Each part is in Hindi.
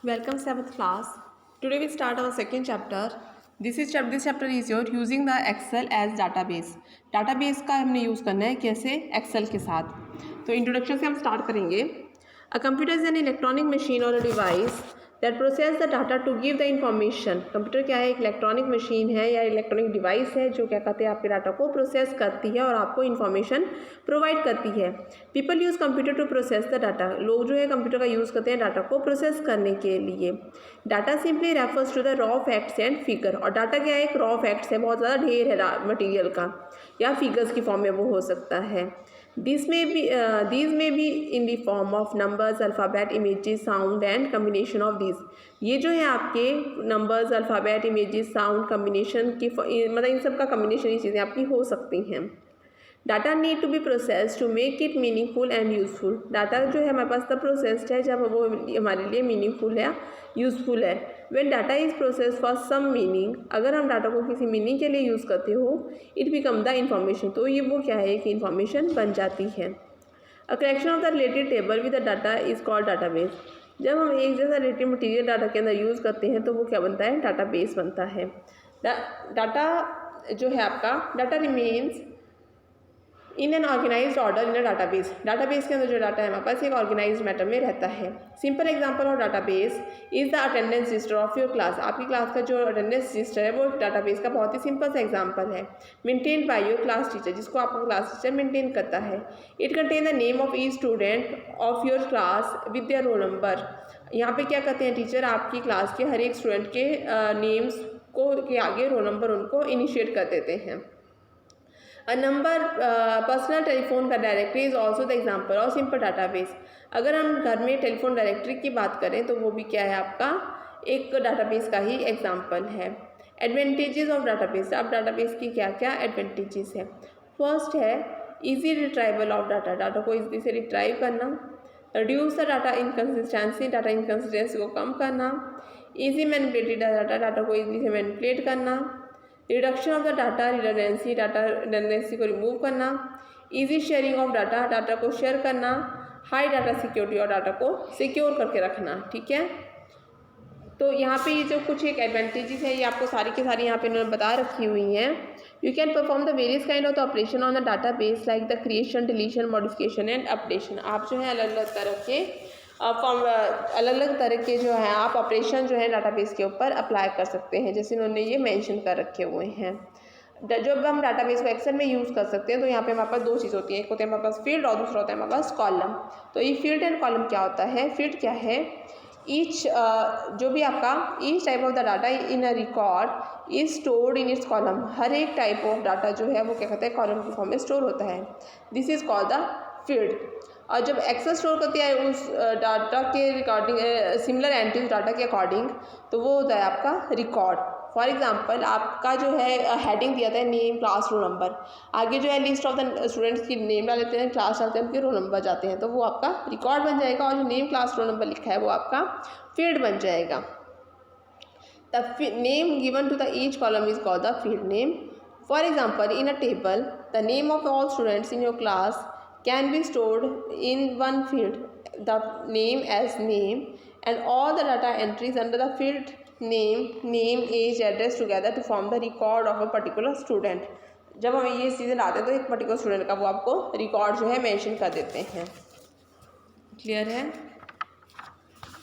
Welcome 7th class. Today we start our second chapter. This chapter is your using the Excel as database. Database का हमने यूज़ करना है कैसे Excel के साथ. तो इंट्रोडक्शन से हम स्टार्ट करेंगे. A computer is an electronic machine or a device that process the data to give the information. Computer क्या है, एक इलेक्ट्रॉनिक मशीन है या इलेक्ट्रॉनिक डिवाइस है जो क्या कहते हैं आपके डाटा को प्रोसेस करती है और आपको इन्फॉर्मेशन प्रोवाइड करती है. People use computer to process the data. लोग जो है कंप्यूटर का यूज़ करते हैं डाटा को प्रोसेस करने के लिए. Data simply refers to the raw facts and figure. और डाटा क्या है, एक रॉ फैक्ट्स है, बहुत ज़्यादा ढेर है मटीरियल का, या फिगर्स की फॉर्म में वो हो सकता है. These may be in the form of numbers, alphabet, images, sound and combination of these. ये जो है आपके numbers, alphabet, images, sound, combination की मतलब इन सब का combination ये चीज़ें आपकी हो सकती हैं. Data need to be process to make it meaningful and useful. Data जो है हमारे पास तब प्रोसेस्ड है जब वो हमारे लिए मीनिंगफुल है, यूज़फुल है. When data is process for some meaning, अगर हम डाटा को किसी मीनिंग के लिए यूज़ करते हो, इट बिकम द इन्फॉर्मेशन. तो ये वो क्या है कि इन्फॉर्मेशन बन जाती है. A collection of the related table with the data is called database. जब हम एक जैसा रिलेटेड मटीरियल डाटा के अंदर यूज़ करते हैं तो वो क्या बनता है, डाटाबेस बनता है. डाटा जो है आपका, data remains in an organize order in a database. Database के अंदर जो डाटा है हमारे पास एक ऑर्गेनाइज मैटर में रहता है. Simple example of database is the attendance register of your class. आपकी क्लास का जो अटेंडेंस रजिस्टर है वो डाटाबेस का बहुत ही सिंपल सा एग्जांपल है. Maintain by your class teacher, जिसको आपका क्लास टीचर मेंटेन करता है. It contain the name of each student of your class with their roll number. यहाँ पे क्या करते हैं टीचर, आपकी क्लास के हर एक स्टूडेंट के नेम्स को के आगे रोल नंबर उनको इनिशिएट कर देते हैं. अ नंबर पर्सनल टेलीफोन का directory is also the example और सिंपल डाटाबेस. अगर हम घर में टेलीफोन डायरेक्टरी की बात करें तो वो भी क्या है आपका एक डाटाबेस का ही एग्जाम्पल है. Advantages of database. अब डाटाबेस की क्या क्या एडवांटेजेस है. फर्स्ट है easy retrieval of data. Data को इजी से रिट्राइव करना. Reduce the data inconsistency. Data inconsistency को कम करना. Easy manipulated data. डाटा को ईजी से मैनिपुलेट करना. Reduction of the data redundancy. Data redundancy को रिमूव करना. Easy sharing of data. Data को शेयर करना. High data security. और डाटा को सिक्योर करके रखना. ठीक है, तो यहाँ पे ये जो कुछ एक एडवांटेजेस है ये आपको सारी की सारी यहाँ पे इन्होंने बता रखी हुई हैं. You can perform the various kind of the operation on the data base like the creation, deletion, modification and updation. आप जो है अलग अलग तरह के अलग अलग तरह के जो है आप ऑपरेशन जो है डाटाबेस के ऊपर अप्लाई कर सकते हैं, जैसे इन्होंने ये मेंशन कर रखे हुए हैं. जब हम डाटाबेस को एक्सेल में यूज़ कर सकते हैं तो यहाँ पे हमारे पास दो चीज़ होती है. एक होता है हमारे पास फील्ड और दूसरा होता है हमारे पास कॉलम. तो ये फील्ड एंड कॉलम क्या होता है. फील्ड क्या है, ईच जो भी आपका each type of the data in a record is stored in its column. हर एक टाइप ऑफ डाटा जो है वो क्या कहते हैं कॉलम की फॉर्म में स्टोर होता है. This is called the field. और जब एक्सेल स्टोर करती है उस डाटा के रिकॉर्डिंग सिमिलर एंट्रीज डाटा के अकॉर्डिंग, तो वो होता है आपका रिकॉर्ड. फॉर एग्जांपल आपका जो है हेडिंग दिया था नेम, क्लास, रोल नंबर. आगे जो है लिस्ट ऑफ द स्टूडेंट्स की नेम डाल देते हैं, क्लास डालते हैं, उनके रोल नंबर जाते हैं, तो वो आपका रिकॉर्ड बन जाएगा. और जो नेम, क्लास, रोल नंबर लिखा है वो आपका फील्ड बन जाएगा. The name given to the each column is called the field name. For example in a table the name of all students in your class can be stored in one field, the name as name, and all the data entries under the field name, age, address together to form the record of a particular student. जब हम ये चीज़ें लाते हैं तो एक पर्टिकुलर स्टूडेंट का वो आपको रिकॉर्ड जो है मेंशन कर देते हैं. क्लियर है.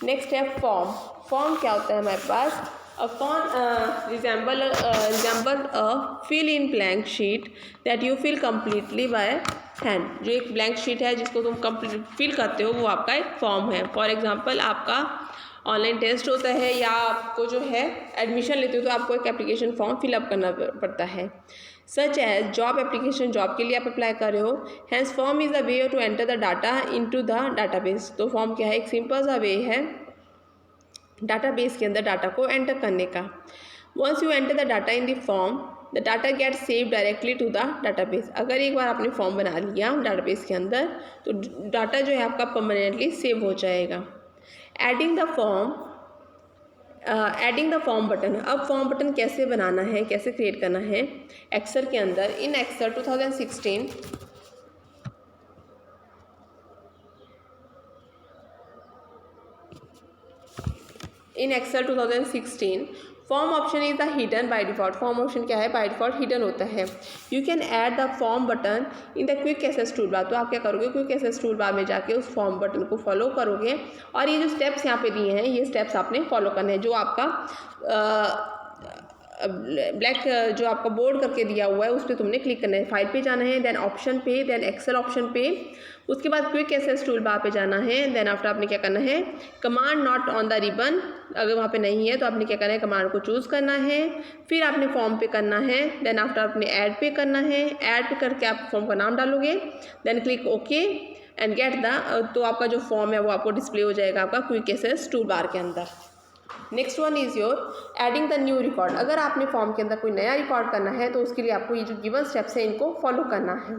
नेक्स्ट है फॉर्म. फॉर्म क्या होता है हमारे पास. A form resemble a fill in blank sheet that you fill completely by hand. जो एक ब्लैंक शीट है जिसको तुम कंप्लीट फिल करते हो वो आपका एक फॉर्म है. फॉर एग्जांपल आपका ऑनलाइन टेस्ट होता है या आपको जो है एडमिशन लेते हो तो आपको एक एप्लीकेशन फॉर्म फिलअप करना पड़ता है. Such as job application, job के लिए आप अप्लाई कर रहे हो. Hence form is a way to enter the data into the database. तो फॉर्म क्या है, एक सिंपल सा वे है डाटाबेस के अंदर डाटा को एंटर करने का. Once you enter the data in the form the data get save directly to the database. अगर एक बार आपने फॉर्म बना लिया डाटाबेस के अंदर तो डाटा जो है आपका परमानेंटली सेव हो जाएगा. Adding the form button. अब फॉर्म बटन कैसे बनाना है, कैसे क्रिएट करना है एक्सेल के अंदर. In Excel 2016 2016 in Excel 2016 form option is the hidden by default. Form option क्या है, बाय डिफॉल्ट हिडन होता है। You can add the form button in the quick access tool bar. तो आप क्या करोगे, क्विक एक्सेस टूल बार में जाके उस फॉर्म बटन को फॉलो करोगे और ये जो स्टेप्स यहाँ पे दिए हैं ये स्टेप्स आपने फॉलो करने हैं। जो आपका ब्लैक जो आपका बोर्ड करके दिया हुआ है उस पर तुमने क्लिक करना है। फाइल पे जाना है, देन ऑप्शन पे, देन एक्सेल ऑप्शन पे, उसके बाद क्विक एक्सेस टूल बार पे जाना है। देन आफ्टर आपने क्या करना है, command not on the ribbon, अगर वहाँ पे नहीं है तो आपने क्या करना है, कमांड को चूज़ करना है। फिर आपने फॉर्म पे करना है, देन आफ्टर आपने ऐड पे करना है। ऐड पे करके आप फॉर्म का नाम डालोगे, then click okay and get the, तो आपका जो फॉर्म है वो आपको डिस्प्ले हो जाएगा आपका क्विक एक्सेस टूल बार के अंदर। Next one is your adding the new record. अगर आपने फॉर्म के अंदर कोई नया रिकॉर्ड करना है तो उसके लिए आपको ये जो गिवन स्टेप्स हैं इनको फॉलो करना है।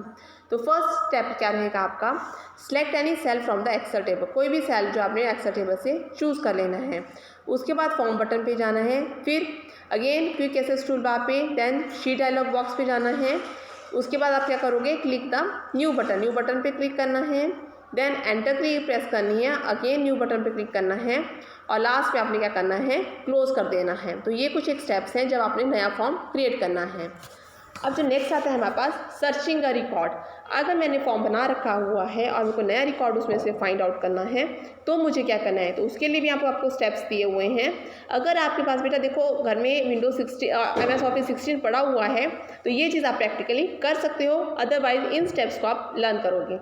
तो फर्स्ट स्टेप क्या रहेगा आपका, select any cell from the Excel table. कोई भी सेल जो आपने एक्सेल टेबल से चूज़ कर लेना है। उसके बाद फॉर्म बटन पे जाना है, फिर again quick access tool bar पे, देन शीट डायलॉग बॉक्स पे जाना है। उसके बाद आप क्या करोगे, click the new button, new button पे क्लिक करना है, देन एंटर की प्रेस करनी है, अगेन न्यू बटन पे क्लिक करना है और लास्ट पे आपने क्या करना है, क्लोज कर देना है। तो ये कुछ एक स्टेप्स हैं जब आपने नया फॉर्म क्रिएट करना है। अब जो नेक्स्ट आता है हमारे पास, सर्चिंग अ रिकॉर्ड। अगर मैंने फॉर्म बना रखा हुआ है और मेरे को नया रिकॉर्ड उसमें से फाइंड आउट करना है तो मुझे क्या करना है, तो उसके लिए भी आपको स्टेप्स दिए हुए हैं। अगर आपके पास बेटा देखो घर में विंडोज 16 MS ऑफिस 16 पड़ा हुआ है तो ये चीज़ आप प्रैक्टिकली कर सकते हो, अदरवाइज इन स्टेप्स को आप लर्न करोगे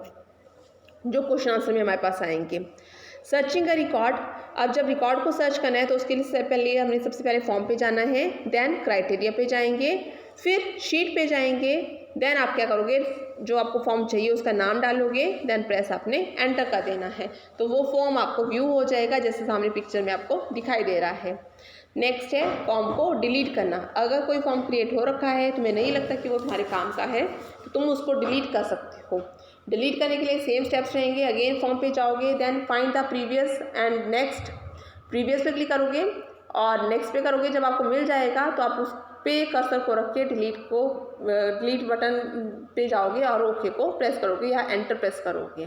जो क्वेश्चन आंसर में हमारे पास आएंगे। सर्चिंग का रिकॉर्ड, अब जब रिकॉर्ड को सर्च करना है तो उसके लिए पहले हमने सबसे पहले फॉर्म पे जाना है, देन क्राइटेरिया पे जाएंगे, फिर शीट पे जाएंगे, देन आप क्या करोगे, जो आपको फॉर्म चाहिए उसका नाम डालोगे, देन प्रेस आपने एंटर कर देना है। तो वो फॉर्म आपको व्यू हो जाएगा जैसे सामने पिक्चर में आपको दिखाई दे रहा है। नेक्स्ट है फॉर्म को डिलीट करना। अगर कोई फॉर्म क्रिएट हो रखा है, तुम्हें नहीं लगता कि वो तुम्हारे काम का है, तो तुम उसको डिलीट कर सकते हो। डिलीट करने के लिए सेम स्टेप्स रहेंगे। अगेन फॉर्म पे जाओगे, then find the previous and next, previous पे क्लिक करोगे और नेक्स्ट पे करोगे। जब आपको मिल जाएगा तो आप उस पे कर्सर को रख के डिलीट बटन पे जाओगे और ओके को प्रेस करोगे या एंटर प्रेस करोगे।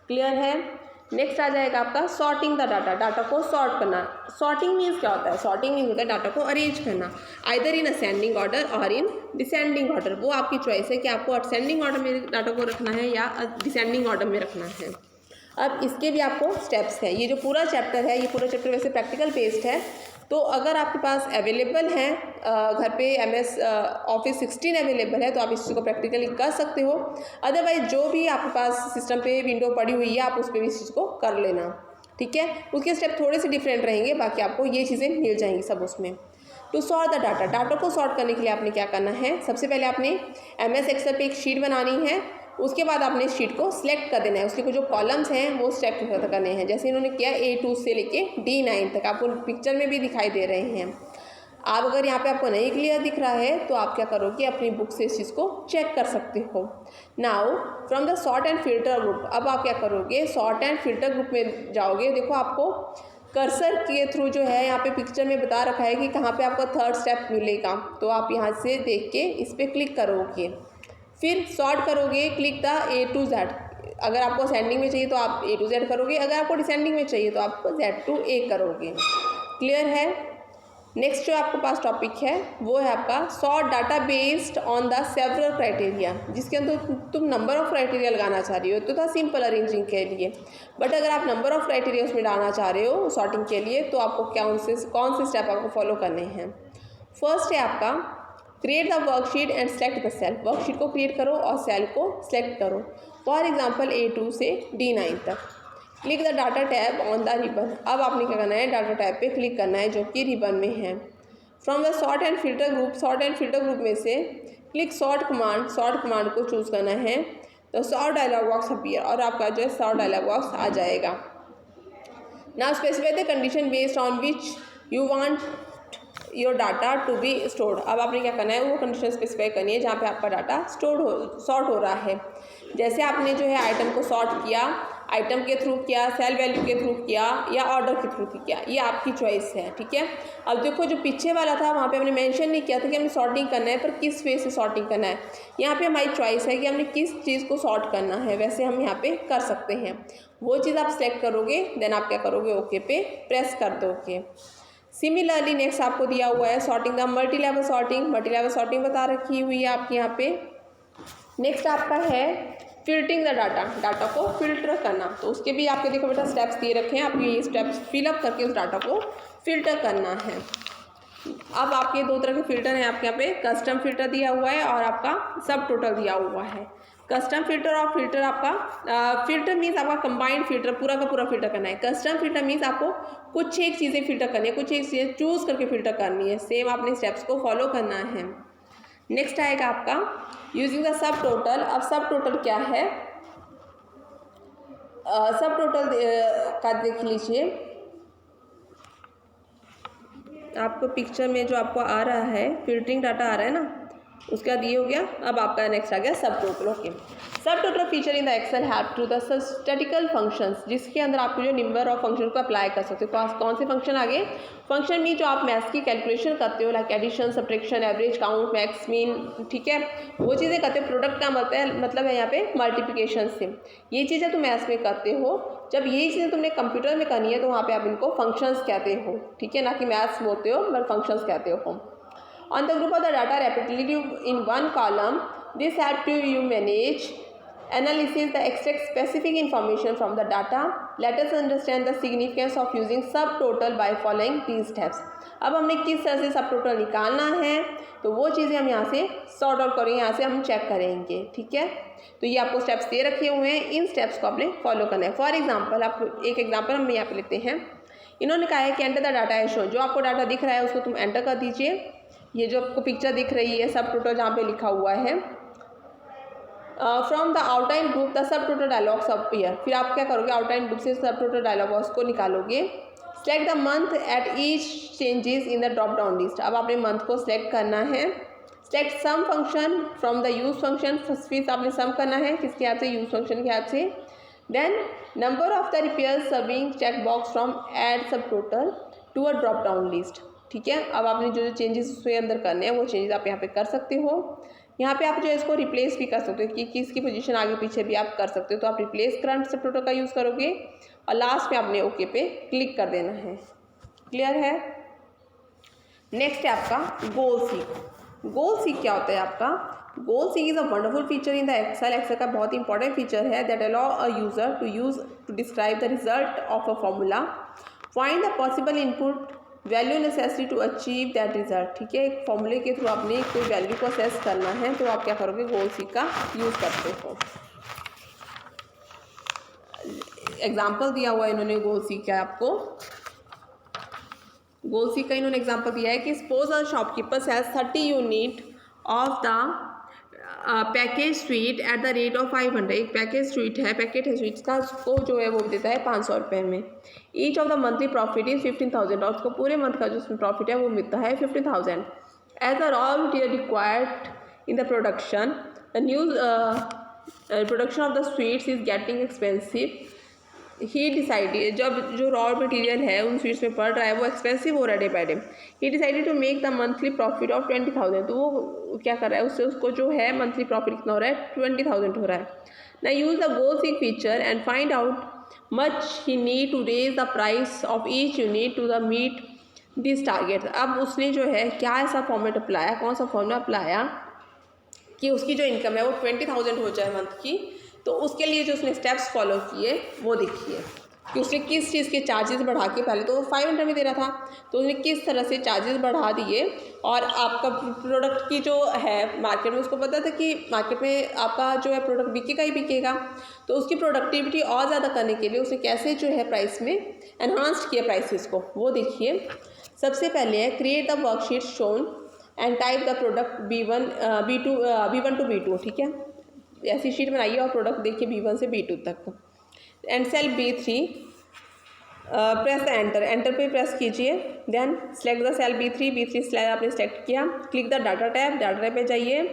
क्लियर है। नेक्स्ट आ जाएगा आपका सॉर्टिंग द डाटा। डाटा को सॉर्ट करना। सॉर्टिंग मीन्स क्या होता है, सॉर्टिंग मीन्स होता है डाटा को अरेंज करना, आइदर इन असेंडिंग ऑर्डर और इन डिसेंडिंग ऑर्डर। वो आपकी चॉइस है कि आपको असेंडिंग ऑर्डर में डाटा को रखना है या डिसेंडिंग ऑर्डर में रखना है। अब इसके भी आपको स्टेप्स है। ये जो पूरा चैप्टर है, ये पूरा चैप्टर वैसे प्रैक्टिकल बेस्ड है, तो अगर आपके पास अवेलेबल है घर पे MS ऑफिस 16 अवेलेबल है तो आप इस चीज़ को प्रैक्टिकली कर सकते हो। अदरवाइज जो भी आपके पास सिस्टम पे विंडो पड़ी हुई है आप उस पर भी इस चीज़ को कर लेना, ठीक है। उसके स्टेप थोड़े से डिफरेंट रहेंगे, बाकी आपको ये चीज़ें मिल जाएंगी सब उसमें। To sort the data. Data को सॉर्ट करने के लिए आपने क्या करना है, सबसे पहले आपने MS एक्सेल पे एक शीट बनानी है। उसके बाद आपने इस शीट को सिलेक्ट कर देना है। उसके जो कॉलम्स हैं वो सिलेक्ट करने हैं, जैसे इन्होंने किया A2 से लेके D9 तक, आपको पिक्चर में भी दिखाई दे रहे हैं। आप अगर यहाँ पे आपको नहीं क्लियर दिख रहा है तो आप क्या करोगे, अपनी बुक से इस चीज़ को चेक कर सकते हो। Now from the sort and filter group, अब आप क्या करोगे, सॉर्ट एंड फिल्टर ग्रुप में जाओगे। देखो आपको कर्सर के थ्रू जो है यहाँ पे पिक्चर में बता रखा है कि कहाँ पे आपको थर्ड स्टेप मिलेगा, तो आप यहाँ से देख के इस पर क्लिक करोगे, फिर सॉर्ट करोगे, click the A to Z। अगर आपको असेंडिंग में चाहिए तो आप A to Z करोगे, अगर आपको डिसेंडिंग में चाहिए तो आप Z to A करोगे। क्लियर है। नेक्स्ट जो आपके पास टॉपिक है वो है आपका sort data based on the several criteria, जिसके अंदर तुम नंबर ऑफ क्राइटेरिया लगाना चाह रही हो तो था सिंपल अरेंजिंग के लिए। बट अगर आप नंबर ऑफ क्राइटेरिया उसमें डालना चाह रहे हो सॉर्टिंग के लिए तो आपको कौन से स्टेप आपको फॉलो करने हैं। फर्स्ट है आपका create the worksheet and select the cell. Worksheet को क्रिएट करो और सेल को सेलेक्ट करो। फॉर एग्जांपल A2 से D9 तक। Click the data tab on the ribbon. अब आपने क्या करना है, डाटा टैब पे क्लिक करना है जो कि रिबन में है। From the sort and filter group, sort and filter group में से click sort command, sort command को चूज़ करना है। तो सॉर्ट डायलॉग बॉक्स अपीयर और आपका जो है सॉर्ट डायलॉग बॉक्स आ जाएगा। Now specify the condition based on which you want your data to be stored. अब आपने क्या करना है, वो कंडीशन स्पेसिफाई करनी है जहाँ पे आपका डाटा सॉर्ट हो रहा है। जैसे आपने जो है आइटम को सॉर्ट किया, आइटम के थ्रू किया, सेल वैल्यू के थ्रू किया या ऑर्डर के थ्रू किया, ये आपकी चॉइस है। ठीक है, अब देखो जो पीछे वाला था वहाँ पे हमने मेंशन नहीं किया था कि हमें सॉर्टिंग करना है, पर किस वे से सॉर्टिंग करना है। यहाँ पे हमारी चॉइस है कि हमने किस चीज़ को सॉर्ट करना है, वैसे हम यहाँ पे कर सकते हैं। वो चीज़ आप सेलेक्ट करोगे, देन आप क्या करोगे, ओके पे प्रेस कर दोगे। सिमिलरली नेक्स्ट आपको दिया हुआ है sorting the multi level sorting. Multi level sorting बता रखी हुई है आपके यहाँ पे। नेक्स्ट आपका है फिल्टरिंग द डाटा, डाटा को फिल्टर करना। तो उसके भी आपके देखो बेटा स्टेप्स दिए रखे हैं, आपको ये स्टेप्स फिलअप करके उस डाटा को फिल्टर करना है। अब आपके दो तरह के फिल्टर हैं आपके यहाँ पे, कस्टम फिल्टर दिया हुआ है और आपका सब टोटल दिया हुआ है। कस्टम फिल्टर और फिल्टर आपका फिल्टर मीन्स आपका कंबाइंड फिल्टर, पूरा का पूरा फिल्टर करना है। कस्टम फिल्टर मीन्स आपको कुछ एक चीज़ें फिल्टर करनी है, कुछ एक चीज़ें चूज़ करके फिल्टर करनी है। सेम आपने स्टेप्स को फॉलो करना है। नेक्स्ट आएगा आपका यूजिंग द सब टोटल। अब सब टोटल क्या है, सब टोटल का देख लीजिए, आपको पिक्चर में जो आपको आ रहा है फिल्टरिंग डाटा आ रहा है ना, उसका दिए हो गया। अब आपका नेक्स्ट आ गया subtotal. Okay, subtotal feature in the Excel help to the statical functions, जिसके अंदर आपको जो नंबर ऑफ फंक्शन को अप्लाई कर सकते हो। कौन से फंक्शन आगे, फंक्शन में जो आप मैथ्स की कैलकुलेशन करते हो, like addition, subtraction, average, count, max, mean, ठीक है, वो चीज़ें करते हो। प्रोडक्ट का मतलब है यहाँ पे मल्टीप्लिकेशन से, ये चीज़ें तुम मैथ्स में करते हो। जब यही चीज़ें तुमने कंप्यूटर में करनी है तो वहाँ पे आप इनको फंक्शंस कहते हो, ठीक है, ना कि मैथ्स बोलते हो बट फंक्शंस कहते हो। On the group of the data repetitively in one column, this helps you manage analysis, the extract specific information from the data. Let us understand the significance of using subtotal by following these steps. अब हमने किस तरह से सब टोटल निकालना है, तो वो चीज़ें हम यहाँ से सॉर्ट आउट करेंगे, यहाँ से हम चेक करेंगे। ठीक है, तो ये आपको स्टेप्स दे रखे हुए हैं, इन स्टेप्स को आपने फॉलो करना है। फॉर एग्जाम्पल, आप एक एग्जाम्पल हम यहाँ पे लेते हैं। इन्होंने कहा है कि enter the data as shown, जो आपको डाटा दिख रहा है उसको तुम एंटर कर दीजिए। ये जो आपको पिक्चर दिख रही है सब टोटल जहाँ पे लिखा हुआ है, from the outline group the sub total dialogues appear. फिर आप क्या करोगे, आउटलाइन ग्रुप से सब टोटल डायलॉग बॉक्स को निकालोगे। Select the month at each changes in the drop down list. अब आपने मंथ को सिलेक्ट करना है। Select sum function from the use function, फिर आपने सम करना है किसके हेल्प से, यूज फंक्शन के हेल्प से। Then number of the repair serving check box from add subtotal to a drop down list. ठीक है, अब आपने जो जो चेंजेस उसके अंदर करने हैं वो चेंजेस आप यहाँ पे कर सकते हो। यहाँ पे आप जो है इसको रिप्लेस भी कर सकते हो कि किसकी पोजीशन आगे पीछे भी आप कर सकते हो। तो आप रिप्लेस करंट सब टोटल का यूज़ करोगे और लास्ट में आपने ओके पे क्लिक कर देना है। क्लियर है। नेक्स्ट है आपका गोल सीक। गोल सीक क्या होता है आपका, goal seek is a wonderful feature in the Excel. Excel का बहुत इंपॉर्टेंट फीचर है that allow a user to use to describe the result of a formula, find the possible input value necessary to achieve that result. ठीक है, एक फॉर्मूले के थ्रू आपने कोई वैल्यू को असेस करना है तो आप क्या करोगे, गोल सीक का यूज़ करते हो। एग्जाम्पल दिया हुआ है इन्होंने गोल सीक का, आपको गोल सीक का इन्होंने एग्जाम्पल दिया है कि suppose a shopkeeper sells 30 unit of the package sweet at the rate of 500। एक पैकेज स्वीट है, पैकेट है स्वीट्स का, उसको जो है वो देता है 500 रुपये में। Each of the monthly profit is 15,000 और उसको पूरे मंथ का जो प्रॉफिट है वो मिलता है 15,000। As the raw material required in the production, the new production of the sweets is getting expensive. He decided, जब जो रॉ मटेरियल है उन स्वीट्स में पड़ रहा है वो एक्सपेंसिव हो रहा है day by day. He decided to make the monthly profit of 20,000। तो वो क्या कर रहा है, उससे उसको जो है मंथली प्रॉफिट कितना हो रहा है, 20,000 हो रहा है। ना use the goal seek feature and find out much he need to raise the price of each unit to the meet this target. अब उसने जो है क्या ऐसा फॉर्मेट अप्लाया, कौन सा फॉर्मूला अप्लाया कि उसकी जो इनकम है वो 20,000 हो जाए मंथ की। तो उसके लिए जो उसने स्टेप्स फॉलो किए वो देखिए कि उसने किस चीज़ के चार्जेस बढ़ा के, पहले तो 500 में दे रहा था तो उसने किस तरह से चार्जेस बढ़ा दिए। और आपका प्रोडक्ट की जो है मार्केट में, उसको पता था कि मार्केट में आपका जो है प्रोडक्ट बिकेगा ही बिकेगा, तो उसकी प्रोडक्टिविटी और ज़्यादा करने के लिए उसने कैसे जो है प्राइस में एनहांस्ड किया प्राइसेस को, वो देखिए। सबसे पहले है create the worksheet shown and type the product B1 to B2। ठीक है, ऐसी शीट बनाइए और प्रोडक्ट देखिए B1 से B2 तक। And cell B3, press the enter पे प्रेस कीजिए। Then select the cell B3 cell आपने सेलेक्ट किया। क्लिक द डाटा टैब पे जाइए।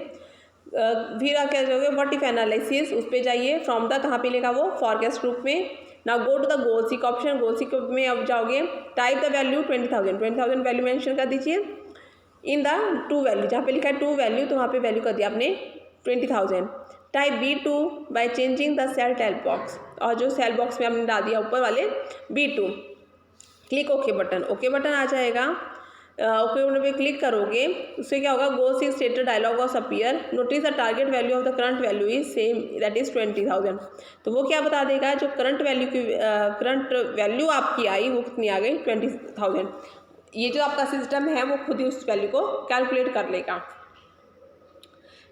फिर आप क्या करोगे, व्हाट इफ एनालिसिस, उस पर जाइए, फ्रॉम द कहाँ पे लेगा वो, फॉरकास्ट ग्रुप में। Now go to the goal seek option, goal seek में अब जाओगे, type the value 20,000 value mention कर दीजिए इन द टू वैल्यू, जहाँ पे लिखा है टू वैल्यू तो वहाँ पे वैल्यू कर दिया आपने 20,000। Type B2 by changing the cell tell box, और जो सेल बॉक्स में आपने डाल दिया ऊपर वाले B2, click okay button, okay button आ जाएगा। ओके बटन पे क्लिक करोगे, उससे क्या होगा, goal seek status dialog box appear, notice the target value of the current value is same that is 20,000। तो वो क्या बता देगा, जो करंट वैल्यू आपकी आई वो कितनी आ गई, 20,000। ये जो आपका सिस्टम है वो खुद ही उस वैल्यू को कैलकुलेट कर लेगा।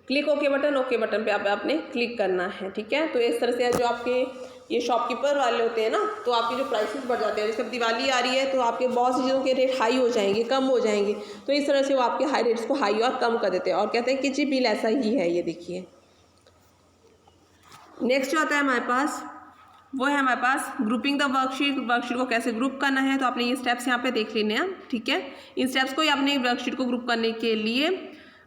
क्लिक ओके बटन पे आपने क्लिक करना है, ठीक है। तो इस तरह से जो आपके ये शॉपकीपर वाले होते हैं ना, तो आपके जो प्राइसेस बढ़ जाते हैं, जैसे अब दिवाली आ रही है तो आपके बहुत सी चीज़ों के रेट हाई हो जाएंगे, कम हो जाएंगे, तो इस तरह से वो आपके हाई रेट्स को हाई और कम कर देते हैं और कहते हैं कि जी बिल ऐसा ही है। ये देखिए नेक्स्ट जो आता है हमारे पास, वो है हमारे पास ग्रुपिंग द वर्कशीट को कैसे ग्रुप करना है। तो आपने ये स्टेप्स यहाँ पे देख लेने हैं, ठीक है। इन स्टेप्स को ही आपने वर्कशीट को ग्रुप करने के लिए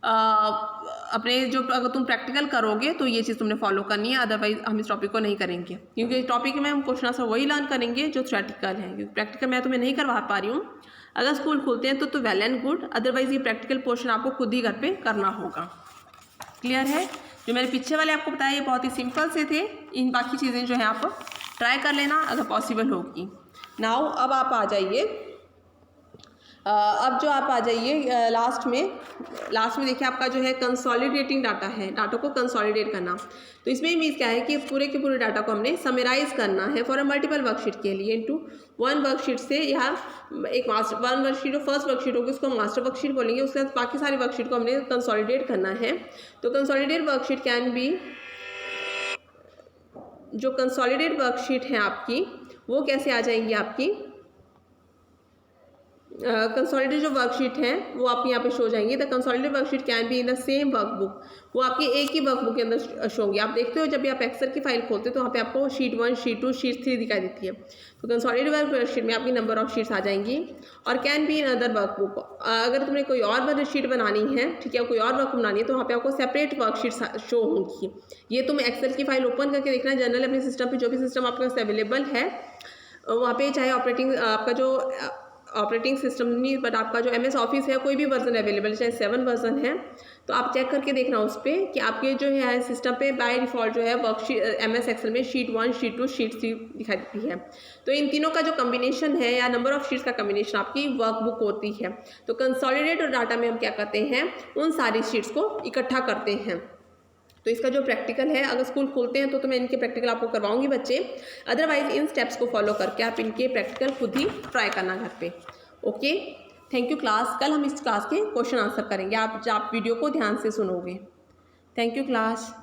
अपने जो अगर तुम प्रैक्टिकल करोगे तो ये चीज़ तुमने फॉलो करनी है, अदरवाइज हम इस टॉपिक को नहीं करेंगे, क्योंकि इस टॉपिक में हम क्वेश्चन आंसर वही लर्न करेंगे जो थ्योरेटिकल है, क्योंकि प्रैक्टिकल मैं तुम्हें नहीं करवा पा रही हूँ। अगर स्कूल खुलते हैं तो वेल एंड गुड, अदरवाइज ये प्रैक्टिकल पोर्शन आपको खुद ही घर पे करना होगा। क्लियर है। जो मैंने पीछे वाले आपको बताया ये बहुत ही सिंपल से थे, इन बाकी चीज़ें जो है आप ट्राई कर लेना अगर पॉसिबल होगी। नाउ अब आप आ जाइए, अब जो आप आ जाइए लास्ट में देखिए आपका जो है कंसोलिडेटिंग डाटा है, डाटा को कंसोलिडेट करना। तो इसमें मीन्स क्या है कि पूरे के पूरे डाटा को हमने समराइज करना है फॉर अ मल्टीपल वर्कशीट के लिए इनटू वन वर्कशीट से, यहाँ एक मास्टर वन वर्कशीट जो फर्स्ट वर्कशीट होगी उसको मास्टर वर्कशीट बोलेंगे, उसके बाद बाकी सारी वर्कशीट को हमने कंसोलिडेट करना है। तो कंसोलिडेट वर्कशीट कैन बी, जो कंसोलिडेट वर्कशीट है आपकी वो कैसे आ जाएंगी, आपकी कंसोलिडेटेड जो वर्कशीट है वो आपकी यहाँ पे शो जाएंगी। The consolidated worksheet can be in the same workbook, वो आपकी एक ही वर्कबुक के अंदर शो होंगी। आप देखते हो जब भी आप एक्सेल की फाइल खोलते हो तो वहाँ पे आपको शीट 1, शीट 2, शीट 3 दिखाई देती है। तो कंसोलिडेटेड वर्कशीट में आपकी नंबर ऑफ शीट्स आ जाएंगी। और can be in other workbook, अगर तुमने कोई और शीट बनानी है, ठीक है, कोई और वर्क बनानी है तो वहाँ पे आपको सेपरेट वर्कशीट शो होंगी। ये तुम एक्सेल की फाइल ओपन करके देखना, जनरल अपने सिस्टम पर जो भी सिस्टम आपके पास अवेलेबल है वहाँ पे, चाहे आपका जो ऑपरेटिंग सिस्टम नहीं बट आपका जो MS ऑफिस है कोई भी वर्जन अवेलेबल है, चाहे 7 वर्जन है, तो आप चेक करके देखना उस पर कि आपके जो है सिस्टम पे बाय डिफ़ॉल्ट जो है वर्कशीट MS एक्सेल में शीट 1, शीट 2, शीट 3 दिखाई देती है। तो इन तीनों का जो कम्बिनेशन है या नंबर ऑफ शीट्स का कम्बिनेशन आपकी वर्कबुक होती है। तो कंसोलिडेटेड डाटा में हम क्या करते हैं, उन सारी शीट्स को इकट्ठा करते हैं। तो इसका जो प्रैक्टिकल है, अगर स्कूल खोलते हैं तो मैं इनके प्रैक्टिकल आपको करवाऊंगी बच्चे, अदरवाइज इन स्टेप्स को फॉलो करके आप इनके प्रैक्टिकल खुद ही ट्राई करना घर पे। Okay, thank you class. कल हम इस क्लास के क्वेश्चन आंसर करेंगे, आप वीडियो को ध्यान से सुनोगे। Thank you class.